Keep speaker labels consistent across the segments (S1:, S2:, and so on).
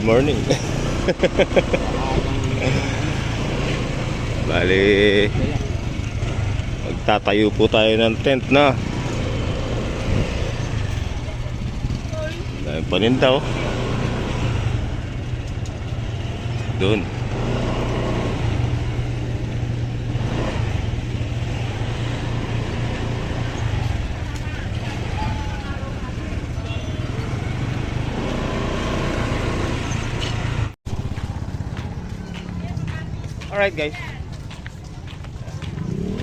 S1: Good morning. Bali, magtatayo po tayo ng tent na. Dahil paninda oh. Doon. Alright guys,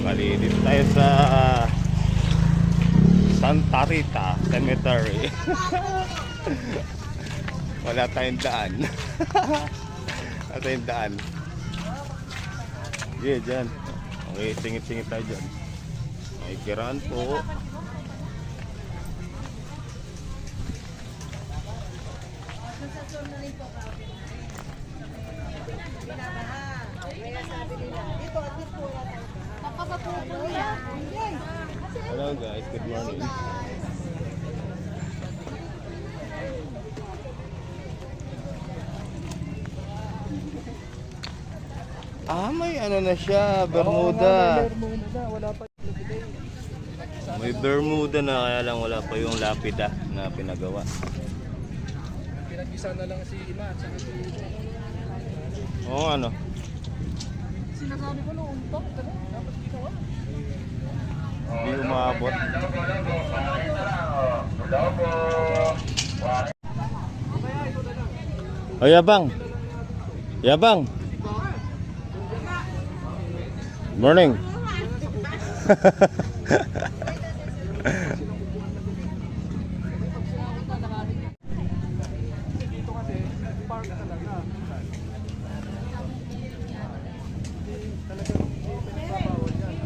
S1: bali dito tayo sa Santa Rita Cemetery. Wala tayong daan. Wala tayong daan. Yeah, dyan. Okay, singit-singit tayo dyan. May kiraan po. Hello guys, good morning. May ano na siya, Bermuda. May Bermuda na, kaya lang wala pa yung lapida na pinagawa.
S2: Pinag-isa na lang si Ima at saka si
S1: Oo, ano?
S2: sinasabi ko noong top, dapat ginawa.
S1: Hindi umabot. O yabang. Yabang. Morning.
S2: Dito kasi park talaga. Talagang pinagbabawan yan.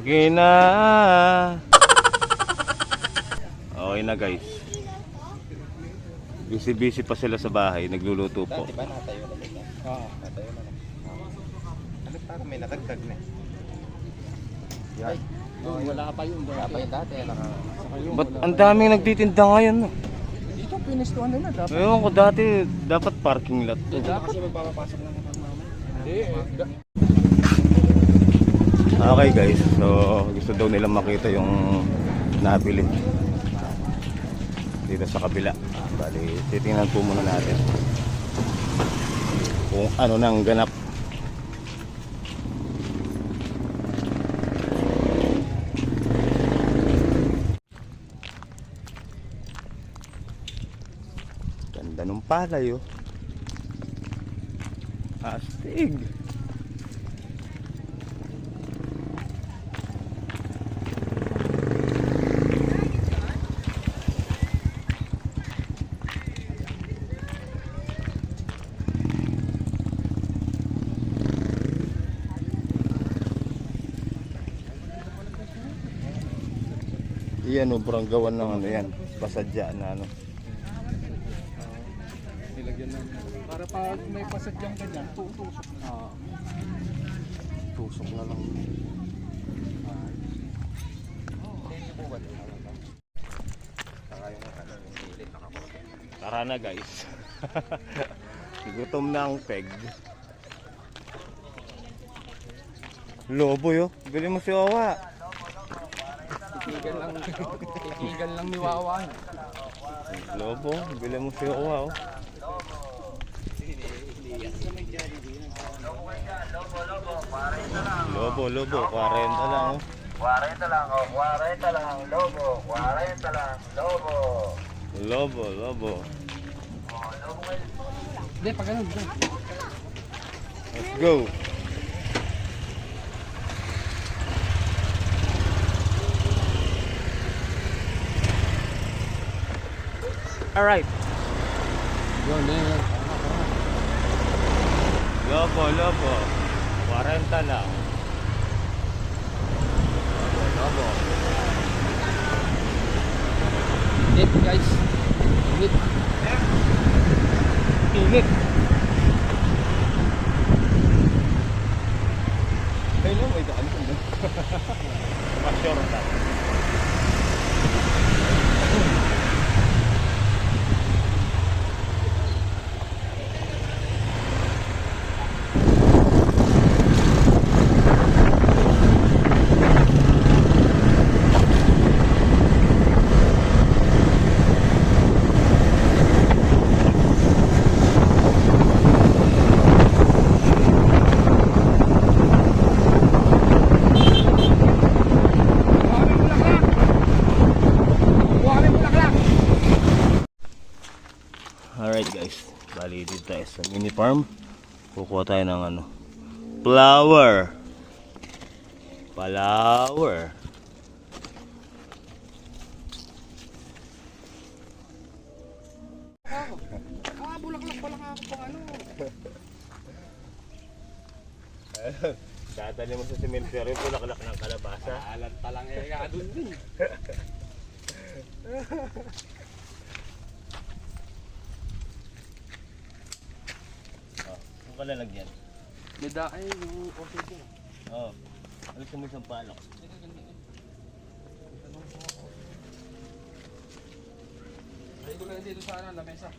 S1: Okay na. Okay na guys. Busy pa sila sa bahay, nagluluto po.
S3: Diba natayo na lang? Oo, natayo na lang. Ano parang may natagtag na. Yan.
S2: Oh, wala pa yun.
S3: Wala pa yun dati.
S1: Ba't ang daming nagtitinda ngayon? No?
S2: Dito pinistuhan nila dapat.
S1: Ewan ko dati, dapat parking lot to.
S2: Dapat kasi magpapapasok ng mga mama. Hindi.
S1: Okay guys, so gusto daw nila makita yung nabili dito sa kabila. Bali, titingnan po muna natin kung ano nang ganap. Ganda nung palay oh. Astig. Iyan o, baranggawan ng ano yan, pasadya na ano.
S2: Nilagyan lang. Para pag may pasadyang ganyan, tutusok na.
S1: Tusok na lang. Tara na guys. Gutom na ang peg. Lobo yo, bili mo si Wawa.
S2: Ikigan lang ni Wawa.
S1: Lobo, bili mo si Wawa oh. Lobo, 40 lang oh.
S4: 40 lang, oh. 40 lang, lobo. 40 lang, lobo.
S1: Lobo.
S2: Hindi, pag ganun.
S1: Let's go. Alright.
S2: Yun, yun.
S1: Lobo. 40 lang. Lobo.
S2: Init, guys. Init. Init.
S1: Ay no, may daan ko. Masyor na. Alright guys, bali dito tayo sa mini farm. Kukuha tayo ng ano, flower.
S2: Bulaklak pala nga ako pang ano.
S1: Dadali mo sa cemetery, bulaklak ng kalabasa.
S2: Alat pa lang dun din.
S1: Ang kalalagyan.
S2: May daay yung oso ko.
S1: Oo. Alis mo isang palok.
S2: Ay, ko lang dito sa ano, lamesa.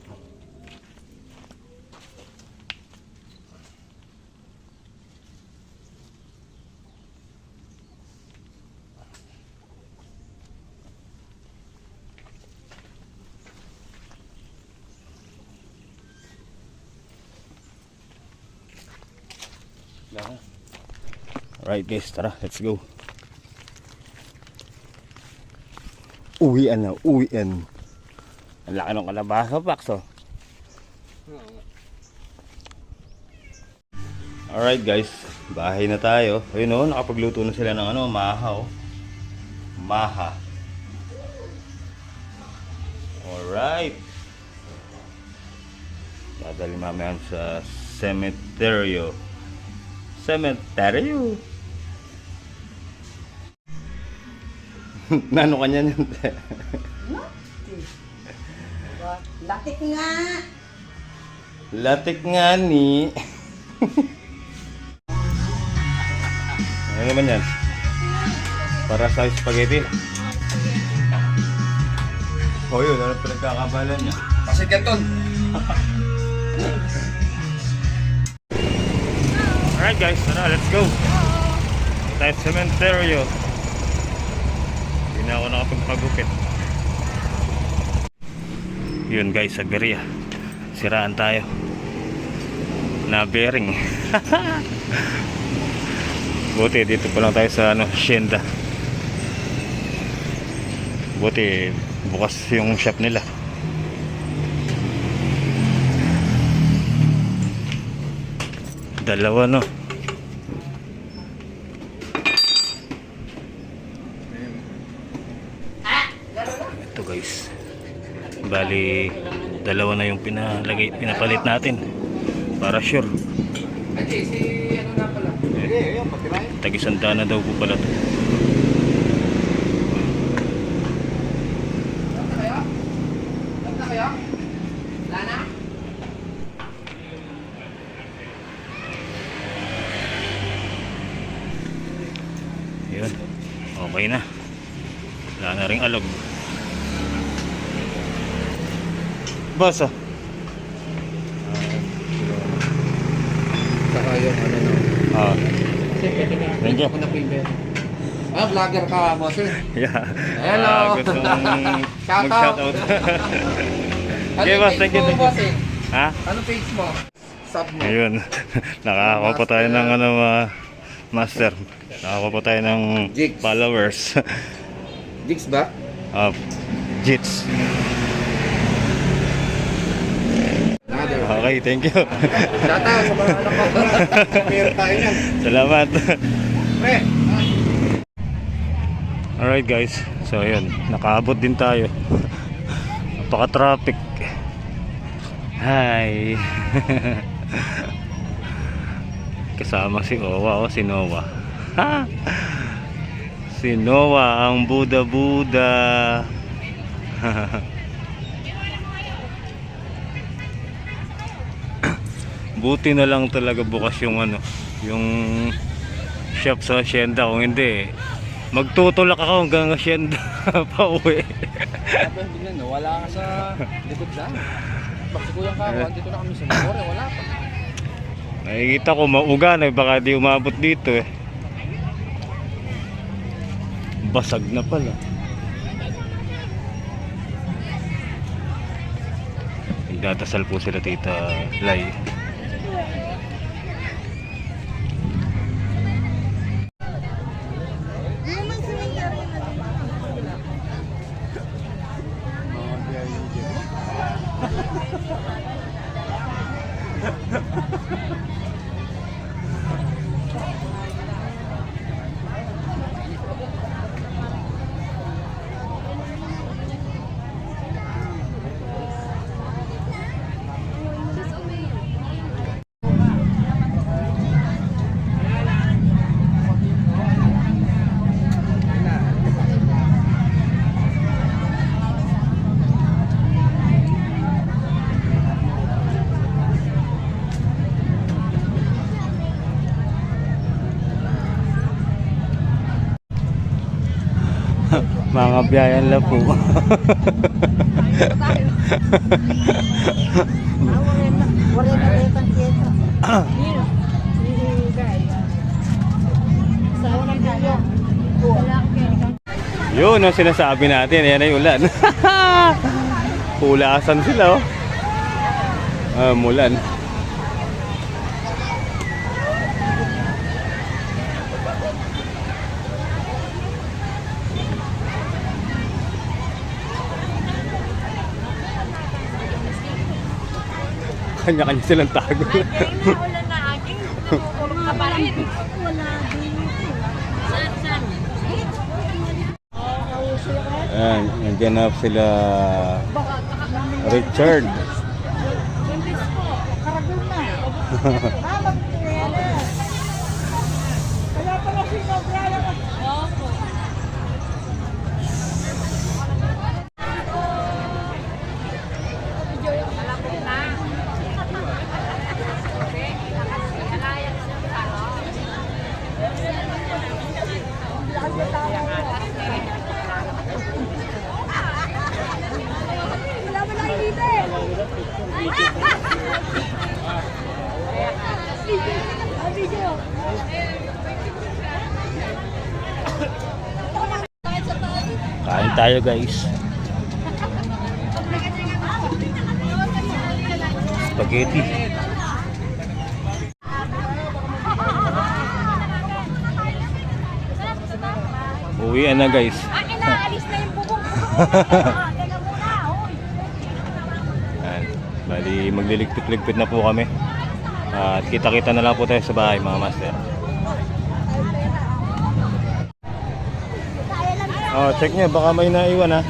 S1: Alright guys, tara, let's go. Uwian. Ang laki ng kalabasa, Pax, oh. Alright guys, bahay na tayo. Ayun oh, nakapagluto na sila ng ano, maha oh. Maha. Alright. Dadali mamaya sa cemetery. Nano kanya niyan?
S5: Latik nga.
S1: Latik nga ni. Ano naman yan? Para sa spaghetti. O yun, ano pinagkakabalan niya?
S2: Pasit kanton.
S1: Alright guys, tara, let's go. Tayo sa cemetery. Hindi na ako nakapagpagupit. Yun guys, sa Beria. Siraan tayo. Na bearing. Buti dito pa lang tayo sa ano, Hacienda. Buti bukas yung shop nila. Dalawa no. Ito guys. Bali dalawa na yung pinapalit natin. Para sure.
S2: Ate, si ano nga pala?
S1: Tag-isanda na daw po pala to.
S2: Lata kaya? Lana?
S1: Yun. Okay na. Wala na ring alog. Basa.
S2: Saka yung ano no.
S1: Ah.
S2: Kasi pwede na.
S1: Nandiyan.
S2: Ako na po yung vlogger ka, boss eh.
S1: Yeah.
S2: Hello.
S1: Gustong
S2: Shout
S1: mag-shout
S2: out.
S1: out.
S2: Ano
S1: Okay,
S2: yung
S1: boss.
S2: page
S1: Thank you.
S2: mo, boss eh?
S1: Ha?
S2: Ano page mo?
S3: sub mo.
S1: Ayun. Nakakuha po tayo ng ano, master. Nakakuha po tayo ng
S3: Jigs.
S1: followers.
S3: Jigs ba?
S1: Jits.
S3: Another.
S1: Okay, thank you.
S3: Shoutout sa mga anak ko. Meron tayo yan.
S1: Salamat.
S3: Pre.
S1: Alright guys, so ayun, nakaabot din tayo. Napaka-traffic. Hi. Kasama si Owa o si Noah. Ha? Si Noah ang Buda-Buda. Buti na lang talaga bukas yung ano, yung shop sa Hacienda. Kung hindi, magtutulak ako hanggang Hacienda pa uwi.
S2: Sabi, bigla na, wala ka sa likod lang. Bakit kuyang kawan, dito na kami sa More, wala pa.
S1: Nakikita ko mauga na, baka di umabot dito eh. Basag na pala. Nagdadasal po sila Tita Lai. Mga biyayan lang po. Yun ang sinasabi natin. Yan ay ulan. Pulasan sila oh. Mulan. Kanya-kanya silang tago.
S6: Ulan na aking kapalit. Wala din. Saan?
S1: Ayan, nandiyan na sila Richard. Kain tayo guys. Spaghetti. Uwian na guys.
S6: Inaalis na yung bubong.
S1: Ayan. Bali magliligpit-ligpit na po kami. At kita-kita na lang po tayo sa bahay mga master. Oh, check nyo, baka may naiwan ha.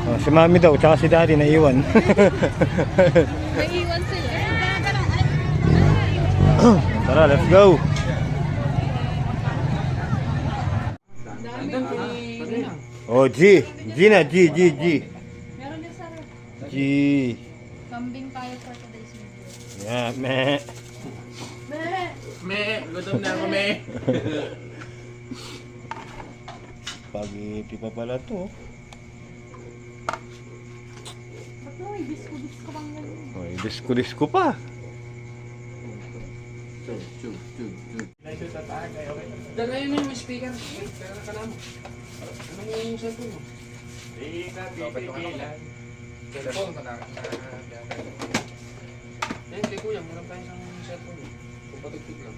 S1: Oh, si mami daw, tsaka si daddy naiwan.
S6: Naiwan sila.
S1: Tara, let's go. Oh, G. G na, G.
S6: Meron din sa
S1: G.
S6: kambing tayo for today's video.
S1: Yeah, meh.
S2: Gutom na ako, me.
S1: Spaghetti pa pala to.
S6: Ba't mo, bisko bang ganun?
S1: Oh, disko pa.
S2: Dalayan mo yung speaker. Kaya ka na mo. Anong yung cellphone mo? Cellphone ka na. Eh, kay kuya, meron pa isang cellphone. Kung patugtog lang.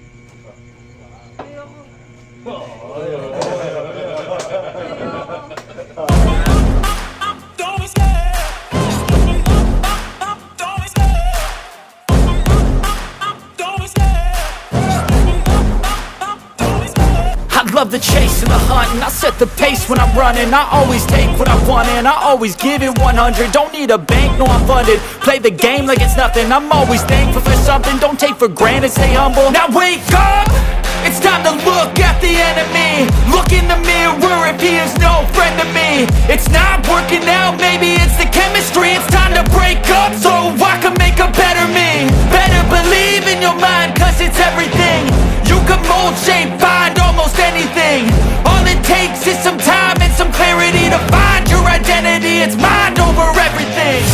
S7: I love the chase and the hunt, and I set the pace when I'm running. I always take what I want and I always give it 100. Don't need a bank, no I'm funded. Play the game like it's nothing. I'm always thankful for something. Don't take for granted, stay humble. Now wake up! It's time to look at the enemy. Look in the mirror if he is no friend to me. It's not working out, maybe it's the chemistry. It's time to break up so I can make a better me. Better believe in your mind, cause it's everything. You can mold, shape, find almost anything. All it takes is some time and some clarity to find your identity. It's mind over everything.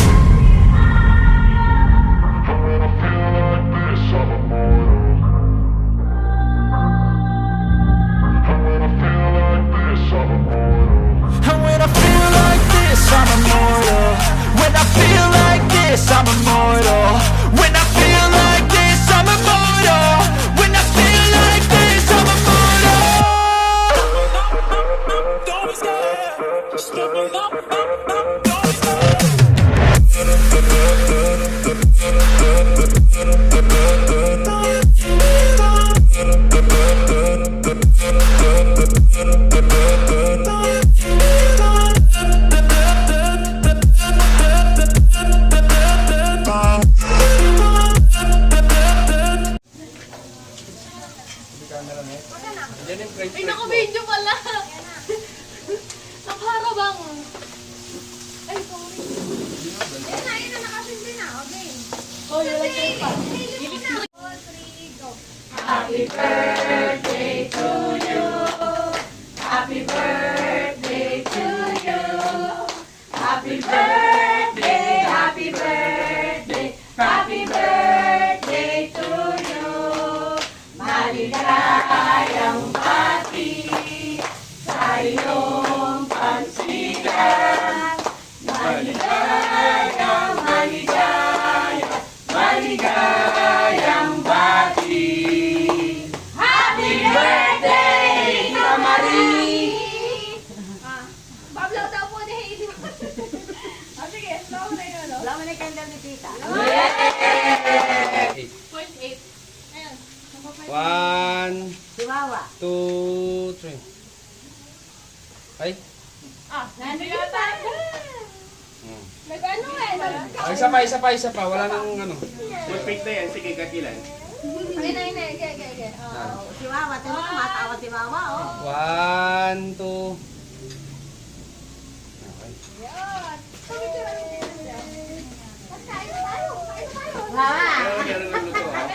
S7: And when I feel like this, I'm immortal. When I feel like this, I'm immortal. When I feel like this, I'm immortal. When I feel like this, I'm immortal. Don't be scared. Just look up. Don't be scared.
S2: Yan yung French
S6: Ay,
S2: fries mo.
S6: naka-video pala. Nakaharabang. Ay, sorry. Yan na, nakasindi na. Okay. Oh, yun lang yung pa. Hilit na. 4, 3, go. Happy birthday to you. Happy birthday to you. Happy birthday, happy birthday, happy birthday to you. Maligayang pati sa iyong pagsikat. Maligayang, maligayang, maligayang pati. Happy birthday, Tita Marie! Pablo daw po na hindi mo. Sige, slow na yun.
S5: Wala mo na yung candle ni tita.
S6: 0.8. Ayan.
S2: 1,
S5: Chihuahua.
S2: 2, 3. Ay,
S6: Nandun yata. Nag-ano
S2: isa pa. Wala nang ano.
S3: Perfect na yan. Sige, katilan.
S6: Hindi.
S5: Chihuahua. Tingnan mo, matawa si mama, oh.
S2: 1, 2.
S5: Mama.
S3: Meron ng luto, ha?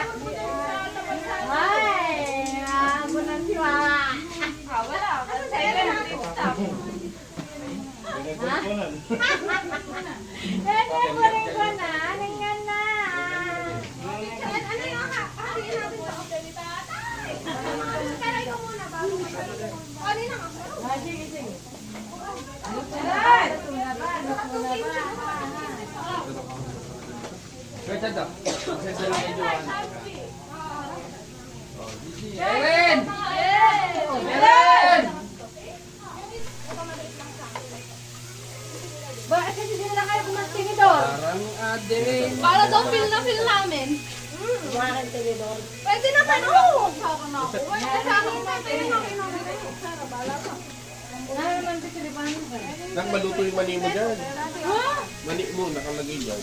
S5: Ay, ako ng chihuahua.
S2: Wait, dada. Magsasal na yung Johan. Eren! Eren!
S6: Bakit kasi sila na kayo kumastingin doon?
S2: Parang Eren.
S6: Para daw feel na feel namin.
S5: Tumakan tinidor.
S6: Pwede na pa, no? Saka na ako. Wala sa akin na tayo. Sara, bala ka.
S3: Nagmaluto yung mani mo dyan. Mani mo, nakalagay dyan.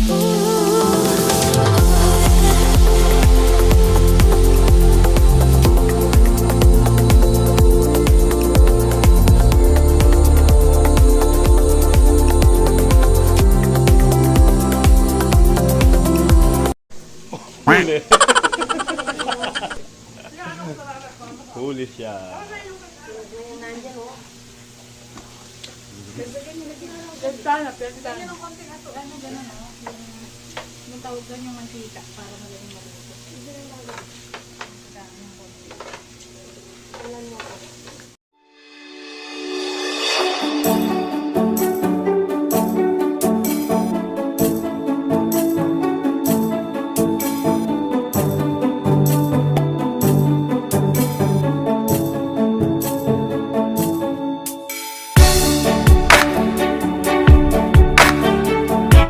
S8: Ooh.
S1: Huli. Huli siya.
S6: Sana, pwede tayo. Ano konting ato, ano gano'n, no? Yung tawag doon yung mantika para magaling maluto. Ano mo?